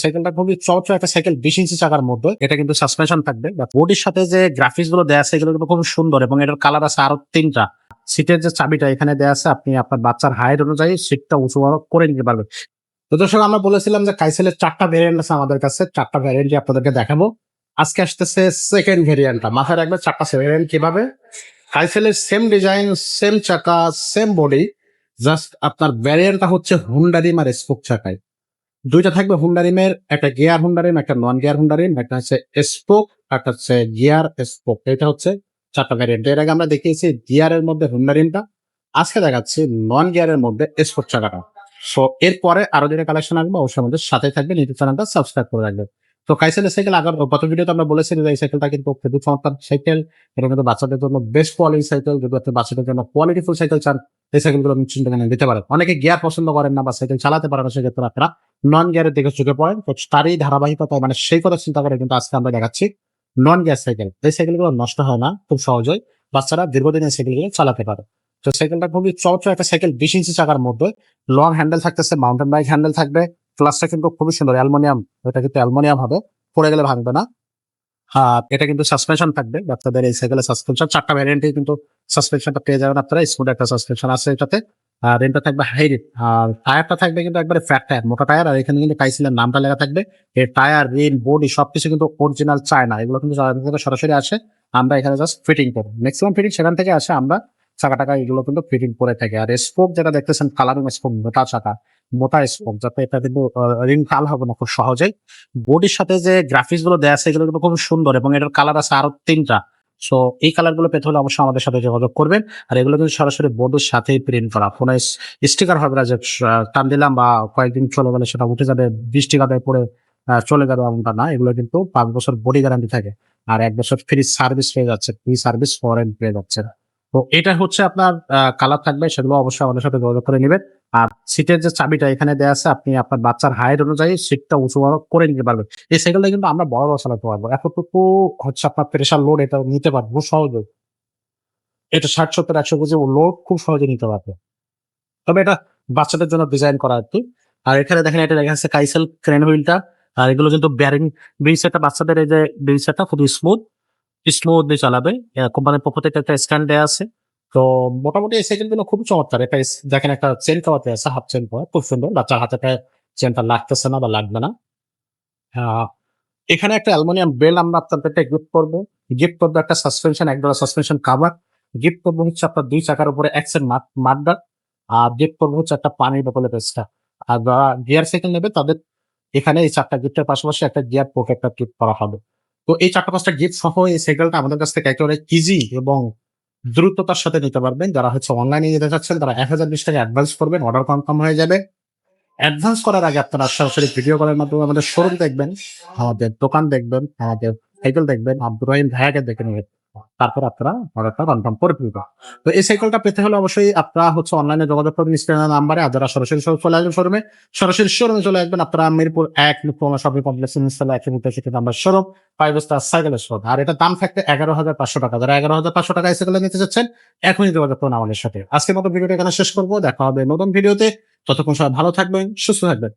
সাইকেলটা খুবই চমৎকার একটা সাইকেল, 20 ইঞ্চি চাকার মধ্যে। এটা কিন্তু সাসপেনশন থাকবে, বডির সাথে যে গ্রাফিক্স গুলো দেওয়া আছে এগুলো কিন্তু খুব সুন্দর, এবং এটার কালার আছে আরো 3টা। সিটের যে চাবিটা এখানে দেওয়া আছে, আপনি আপনার বাচ্চার হাইট অনুযায়ী সিটটা উঁচু বড় করে নিতে পারবেন। তো দর্শক, আমরা বলেছিলাম যে কাইসেলের 4টা ভেরিয়েন্ট আছে আমাদের কাছে, 4টা ভেরিয়েন্টই আপনাদেরকে দেখাবো। আজকে আসতেছে সেকেন্ড ভেরিয়েন্টটা। মাথায় রাখবেন 4টা ভেরিয়েন্ট কিভাবে। কাইসেলের সেম ডিজাইন, সেম চাকা, সেম বডি, জাস্ট আপনার ভ্যারিয়েন্টটা হচ্ছে হুন্ডা রিম আর স্পোক চাকায়। দুইটা থাকবে হুন্ডা রিমের, একটা গিয়ার হুন্ডা রিম, একটা নন গিয়ার হুন্ডা রিম, একটা হচ্ছে স্পোক, একটা হচ্ছে গিয়ার স্পোক। এটা হচ্ছে 4টা ভ্যারিয়েন্ট। এর আগে আমরা দেখিয়েছি গিয়ারের মধ্যে হুন্ডা রিমটা, আজকে দেখাচ্ছি নন গিয়ারের মধ্যে স্পোক চাকাটা। সো এরপরে আরো যেটা কালেকশন আসবে অবশ্যই আমাদের সাথে থাকবে, ইউটিউব চ্যানেলটা সাবস্ক্রাইব করে রাখবেন। তো কাইসেলের সাইকেল আগের গত ভিডিওতে আমরা বলেছি যে এই সাইকেলটা কিন্তু খুবই চমৎকার সাইকেল। এটা কিন্তু বাচ্চাদের জন্য বেস্ট কোয়ালিটি সাইকেল। যদি আপনি বাচ্চাদের জন্য কোয়ালিটিফুল সাইকেল চান, এই সাইকেলগুলো নিশ্চিন্তে দিতে পারেন। অনেকে গিয়ার পছন্দ করেন না বা সাইকেল চালাতে পারেন না, সেক্ষেত্রে আপনারা নন গিয়ারের দিকে ঝুঁকে পড়েন। তো তারই ধারাবাহিকতা, মানে সেই কথা চিন্তা করে কিন্তু আজকে আমরা দেখাচ্ছি নন গিয়ার সাইকেল। এই সাইকেলগুলো নষ্ট হয় না খুব সহজেই, বাচ্চারা দীর্ঘদিন এই সাইকেলগুলো চালাতে পারে। তো সাইকেলটা খুবই চমৎকার একটা সাইকেল, 20 ইঞ্চি চাকার মধ্যে। লং হ্যান্ডেল থাকতেছে, মাউন্টেন বাইক হ্যান্ডেল থাকবে। প্লাসটা কিন্তু খুবই সুন্দর, অ্যালুমিনিয়াম। এটা কিন্তু অ্যালুমিনিয়াম হবে, পড়ে গেলে ভাঙবে না। আর এটা কিন্তু সাসপেনশন থাকবে বাচ্চাদের এই সাইকেলের সাসপেনশন। 4টা ভ্যারিয়েন্টে কিন্তু সাসপেনশনটা পেয়ে যাবেন আপনারা। স্মুথ একটা সাসপেনশন আছে এটাতে। আর রিমটা থাকবে হাই রিম। আর টায়ারটা থাকবে কিন্তু একবারে ফ্যাট টায়ার, মোটা টায়ার। আর এখানে কিন্তু কাইসেলের নামটা লেখা থাকবে। এর টায়ার, রিম, বডি সবকিছু কিন্তু অরিজিনাল চায় না, এগুলো কিন্তু সরাসরি আসে। আমরা এখানে জাস্ট ফিটিং করি, ম্যাক্সিমাম ফিটিং সেখান থেকে আসে। আমরা চাকা টাকা এগুলো কিন্তু ফিটিং করে থাকি। আর স্পোক যেটা দেখতেছেন, কালারিং স্পোক, মোটা চাকা, মোটা স্পোক, যাতে এটা কিন্তু রিং কাল হবে না খুব সহজেই। বডির সাথে যে গ্রাফিক্স গুলো দেওয়া আছে এগুলো কিন্তু খুব সুন্দর, এবং এটার কালার আছে আরো 3টা। সো এই কালার গুলো পেতে হলে অবশ্যই আমাদের সাথে যোগাযোগ করবেন। আর এগুলো কিন্তু সরাসরি বডির সাথেই প্রিন্ট করা, ফোনে স্টিকার হবে না যে টান দিলাম বা কয়েকদিন চলে গেলে সেটা উঠে যাবে, বৃষ্টি কাদায় পরে চলে যাবে, এমনটা না। এগুলো কিন্তু 5 বছর বডি গ্যারান্টি থাকে। আর 1 বছর ফ্রি সার্ভিস পেয়ে যাচ্ছে, ফ্রি সার্ভিস ফরেন পেয়ে যাচ্ছে। তো এটা হচ্ছে আপনার কালার থাকবে, সেগুলো অবশ্যই আমাদের সাথে যোগাযোগ করে নেবেন। আর সিটের যে চাবিটা এখানে দেওয়া আছে, আপনি আপনার বাচ্চার হাইট অনুযায়ী সিটটা উঁচু বড় করে নিতে পারবেন। এই সাইকেলটা কিন্তু আমরা বড় চালাতে পারবো, এতটুকু হচ্ছে আপনার প্রেশার লোড এটা নিতে পারবো সহজে। এটা 60, 70, 100 কেজি লোড খুব সহজে নিতে পারবে। তবে এটা বাচ্চাদের জন্য ডিজাইন করা আর কি। আর এখানে দেখেন, এটা দেখা যাচ্ছে কাইসেল ক্রেন হুইলটা। আর এগুলো কিন্তু ব্যারিং ব্রিজ সেটটা, বাচ্চাদের এই যে ব্রিজ সেটটা খুবই স্মুথলি চালাবে। কোম্পানির পক্ষ থেকে একটা স্ট্যান্ড দেওয়া আছে। তো মোটামুটি এই সাইকেল গুলো খুব চমৎকার। এটা দেখেন, একটা চেন কাওয়াতে আছে, হাফ চেন করা, খুব সুন্দর। বাচ্চার হাতে চেনটা লাগতেছে না বা লাগবে না। আহ, এখানে একটা অ্যালুমিনিয়াম বেল আমরা আপনাদেরকে গিফট করবো। গিফট করবো একটা suspension, 1 dollar suspension cover. Gift করবো হচ্ছে আপনার 2 চাকার উপরে এক্সেল মাডগার্ড। আর গিফট করবো হচ্ছে একটা পানির বোতলের পেস্টটা। আর যারা গিয়ার সাইকেল নেবে তাদের এখানে এই 4টা গিফটের পাশাপাশি একটা গিয়ার প্রোটেক্টর গিফট করা হবে। তো এই 4টা 5টা গিফট সহ এই সাইকেলটা আমাদের কাছ থেকে একেবারে ইজি এবং দ্রুততার সাথে নিতে পারবেন। যারা হচ্ছে অনলাইনে নিতে চাচ্ছেন তারা 1020 টাকা অ্যাডভান্স করবেন, অর্ডার কনফার্ম হয়ে যাবে। অ্যাডভান্স করার আগে আপনারা সরাসরি ভিডিও কলের মাধ্যমে আমাদের শোরুম দেখবেন, আমাদের দোকান দেখবেন, আমাদের সাইকেল দেখবেন, আব্দুর রহিম ভাইয়াকে দেখে নেবেন। তারপর আপনারা অর্ডারটা কনফার্ম করে ফেলবেন। তো এই সাইকেলটা পেতে হলে অবশ্যই আপনারা হচ্ছে অনলাইনে যোগাযোগ করবেন স্ক্রিনের নাম্বারে। আর যারা সরাসরি চলে আসবেন শোরুমে, সরাসরি শোরুমে চলে আসবেন। আপনারা মিরপুর 1 নিপ্পোনা শপিং কমপ্লেক্স ইনস্টল 1 নাম্বার শোরুম, 5 স্টার সাইকেলের শোরুম। আর এটা দাম থাকতে 11,500 টাকা। যারা 11,500 টাকা এই সাইকেল নিতে চাচ্ছেন, এখনই যোগাযোগ করুন আমাদের সাথে। আজকের মতো ভিডিওটা এখানে শেষ করবো, দেখা হবে নতুন ভিডিওতে। ততক্ষণ সবাই ভালো থাকবেন, সুস্থ থাকবেন।